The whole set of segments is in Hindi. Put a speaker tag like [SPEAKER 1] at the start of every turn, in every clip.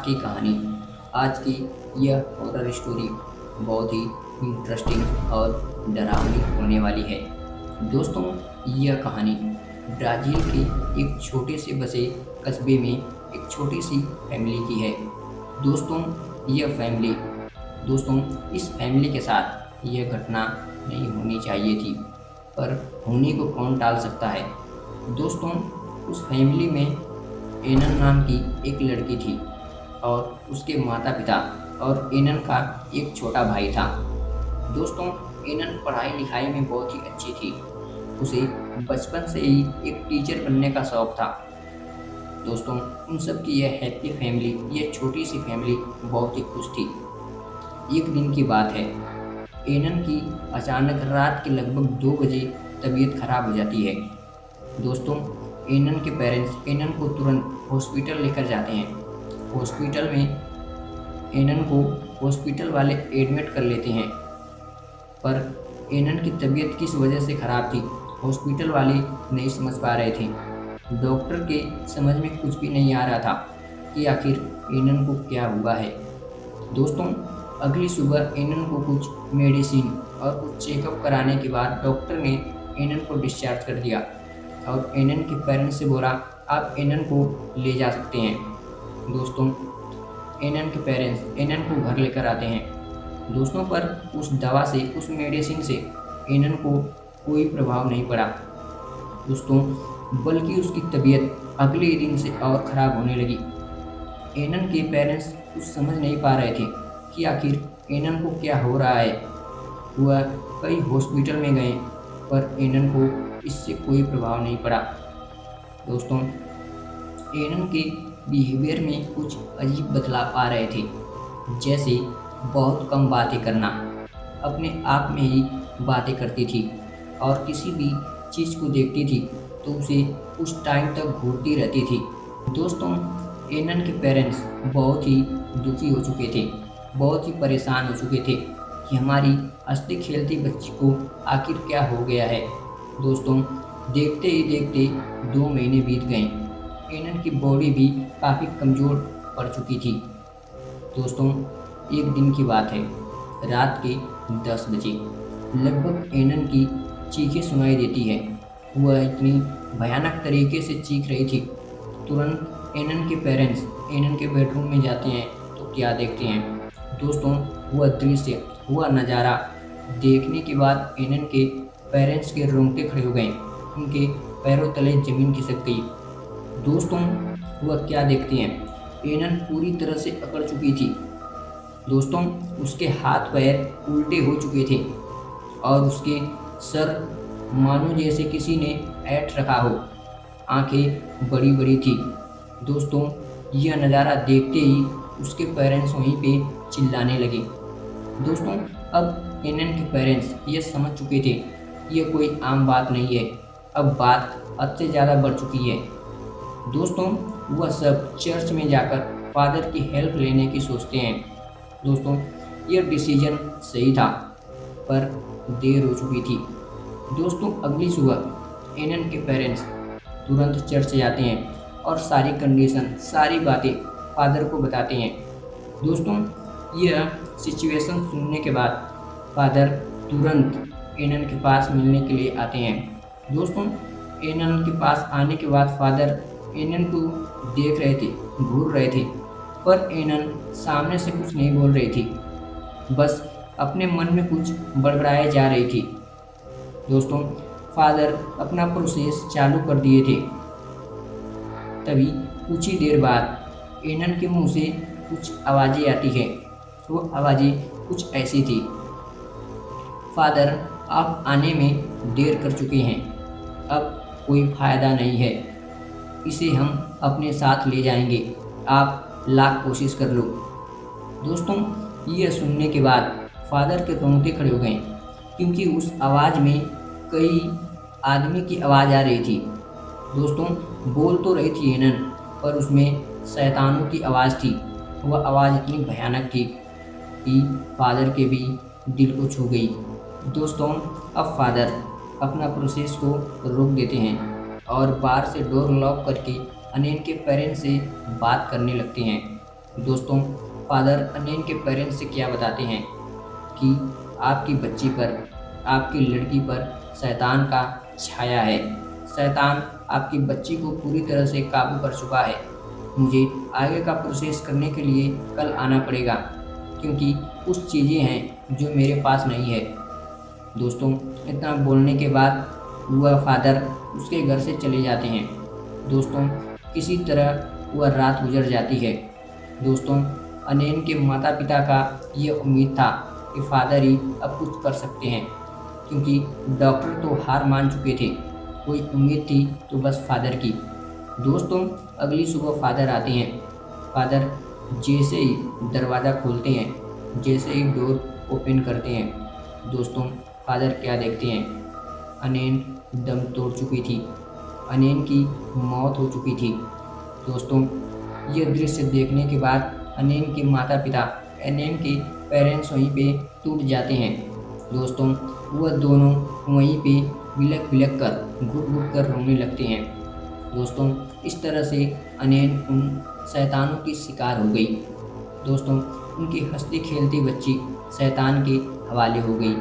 [SPEAKER 1] की कहानी। आज की यह हॉरर स्टोरी बहुत ही इंटरेस्टिंग और डरावनी होने वाली है। दोस्तों, यह कहानी ब्राज़ील के एक छोटे से बसे कस्बे में एक छोटी सी फैमिली की है। दोस्तों, यह फैमिली दोस्तों इस फैमिली के साथ यह घटना नहीं होनी चाहिए थी, पर होने को कौन टाल सकता है। दोस्तों, उस फैमिली में एनन नाम की एक लड़की थी और उसके माता पिता और एनन का एक छोटा भाई था। दोस्तों, एनन पढ़ाई लिखाई में बहुत ही अच्छी थी। उसे बचपन से ही एक टीचर बनने का शौक था। दोस्तों, उन सब की यह हैप्पी फैमिली, यह छोटी सी फैमिली बहुत ही खुश थी। एक दिन की बात है, एनन की अचानक रात के लगभग 2 बजे तबीयत खराब हो जाती है। दोस्तों, एनन के पेरेंट्स एनन को तुरंत हॉस्पिटल लेकर जाते हैं। हॉस्पिटल में एनन को हॉस्पिटल वाले एडमिट कर लेते हैं, पर एनन की तबीयत किस वजह से ख़राब थी हॉस्पिटल वाले नहीं समझ पा रहे थे। डॉक्टर के समझ में कुछ भी नहीं आ रहा था कि आखिर एनन को क्या हुआ है। दोस्तों, अगली सुबह एनन को कुछ मेडिसिन और कुछ चेकअप कराने के बाद डॉक्टर ने एनन को डिस्चार्ज कर दिया और एनन के पेरेंट्स से बोला, आप एनन को ले जा सकते हैं। दोस्तों, एनन के पेरेंट्स एनन को घर लेकर आते हैं। दोस्तों, पर उस दवा से, उस मेडिसिन से एनन को कोई प्रभाव नहीं पड़ा। दोस्तों, बल्कि उसकी तबीयत अगले दिन से और ख़राब होने लगी। एनन के पेरेंट्स कुछ समझ नहीं पा रहे थे कि आखिर एनन को क्या हो रहा है। वह कई हॉस्पिटल में गए, पर एनन को इससे कोई प्रभाव नहीं पड़ा। दोस्तों, एनन के बिहेवियर में कुछ अजीब बदलाव आ रहे थे, जैसे बहुत कम बातें करना, अपने आप में ही बातें करती थी और किसी भी चीज़ को देखती थी तो उसे कुछ टाइम तक घूरती रहती थी। दोस्तों, एनन के पेरेंट्स बहुत ही दुखी हो चुके थे, बहुत ही परेशान हो चुके थे कि हमारी हंसती खेलती बच्ची को आखिर क्या हो गया है। दोस्तों, देखते ही देखते 2 महीने बीत गए। एनन की बॉडी भी काफ़ी कमज़ोर पड़ चुकी थी। दोस्तों, एक दिन की बात है, रात के 10 बजे लगभग एनन की चीखें सुनाई देती है। वह इतनी भयानक तरीके से चीख रही थी। तुरंत एनन के पेरेंट्स एनन के बेडरूम में जाते हैं तो क्या देखते हैं। दोस्तों, वह दृश्य, वह नज़ारा देखने के बाद एनन के पेरेंट्स के रोंगटे खड़े हो गए। उनके पैरों तले ज़मीन खिसक गई। दोस्तों, वह क्या देखते हैं, एनन पूरी तरह से अकड़ चुकी थी। दोस्तों, उसके हाथ पैर उल्टे हो चुके थे और उसके सर मानो जैसे किसी ने ऐंठ रखा हो। आंखें बड़ी बड़ी थी। दोस्तों, यह नज़ारा देखते ही उसके पेरेंट्स वहीं पे चिल्लाने लगे। दोस्तों, अब एनन के पेरेंट्स ये समझ चुके थे यह कोई आम बात नहीं है, अब बात हद से ज़्यादा बढ़ चुकी है। दोस्तों, वह सब चर्च में जाकर फादर की हेल्प लेने की सोचते हैं। दोस्तों, यह डिसीजन सही था, पर देर हो चुकी थी। दोस्तों, अगली सुबह एनन के पेरेंट्स तुरंत चर्च जाते हैं और सारी कंडीशन, सारी बातें फादर को बताते हैं। दोस्तों, यह सिचुएशन सुनने के बाद फादर तुरंत एनन के पास मिलने के लिए आते हैं। दोस्तों, एनन के पास आने के बाद फादर एनन को देख रहे थे, घूर रहे थे, पर एनन सामने से कुछ नहीं बोल रही थी, बस अपने मन में कुछ बड़बड़ाए जा रही थी। दोस्तों, फादर अपना प्रोसेस चालू कर दिए थे। तभी कुछ ही देर बाद एनन के मुंह से कुछ आवाज़ें आती हैं। वो आवाज़ें कुछ ऐसी थी, फादर, आप आने में देर कर चुके हैं, अब कोई फ़ायदा नहीं है, इसे हम अपने साथ ले जाएंगे, आप लाख कोशिश कर लो। दोस्तों, यह सुनने के बाद फादर के रोंगटे खड़े हो गए, क्योंकि उस आवाज़ में कई आदमी की आवाज़ आ रही थी। दोस्तों, बोल तो रही थी एनन, पर उसमें शैतानों की आवाज़ थी। वह आवाज़ इतनी भयानक थी कि फादर के भी दिल को छू गई। दोस्तों, अब फादर अपना प्रोसेस को रोक देते हैं और बाहर से डोर लॉक करके अनिल के पेरेंट्स से बात करने लगते हैं। दोस्तों, फादर अनैन के पेरेंट्स से क्या बताते हैं कि आपकी बच्ची पर, आपकी लड़की पर शैतान का छाया है। शैतान आपकी बच्ची को पूरी तरह से काबू कर चुका है। मुझे आगे का प्रोसेस करने के लिए कल आना पड़ेगा, क्योंकि कुछ चीज़ें हैं जो मेरे पास नहीं है। दोस्तों, इतना बोलने के बाद वह फादर उसके घर से चले जाते हैं। दोस्तों, किसी तरह वह रात गुजर जाती है। दोस्तों, अनैन के माता पिता का ये उम्मीद था कि फादर ही अब कुछ कर सकते हैं, क्योंकि डॉक्टर तो हार मान चुके थे। कोई उम्मीद थी तो बस फादर की। दोस्तों, अगली सुबह फादर आते हैं। फादर जैसे ही दरवाज़ा खोलते हैं, जैसे ही डोर ओपन करते हैं, दोस्तों, फादर क्या देखते हैं? अनैन दम तोड़ चुकी थी। अनैन की मौत हो चुकी थी। दोस्तों, यह दृश्य देखने के बाद अनैन के माता पिता, अनैन के पेरेंट्स वहीं पे टूट जाते हैं। दोस्तों, वह दोनों वहीं पे बिलख बिलख कर, घुट घुट कर रोने लगते हैं। दोस्तों, इस तरह से अनैन उन शैतानों की शिकार हो गई। दोस्तों, उनकी हंसती खेलती बच्ची शैतान के हवाले हो गई।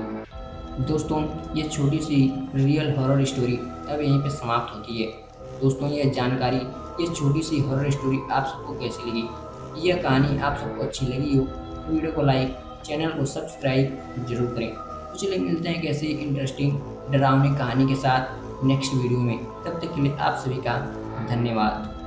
[SPEAKER 1] दोस्तों, ये छोटी सी रियल हॉरर स्टोरी अब यहीं पे समाप्त होती है। दोस्तों, यह जानकारी, ये छोटी सी हॉरर स्टोरी आप सबको कैसी लगी? यह कहानी आप सबको अच्छी लगी हो तो वीडियो को लाइक, चैनल को सब्सक्राइब जरूर करें। तो चलिए मिलते हैं कैसे इंटरेस्टिंग डरावनी कहानी के साथ नेक्स्ट वीडियो में। तब तक के लिए आप सभी का धन्यवाद।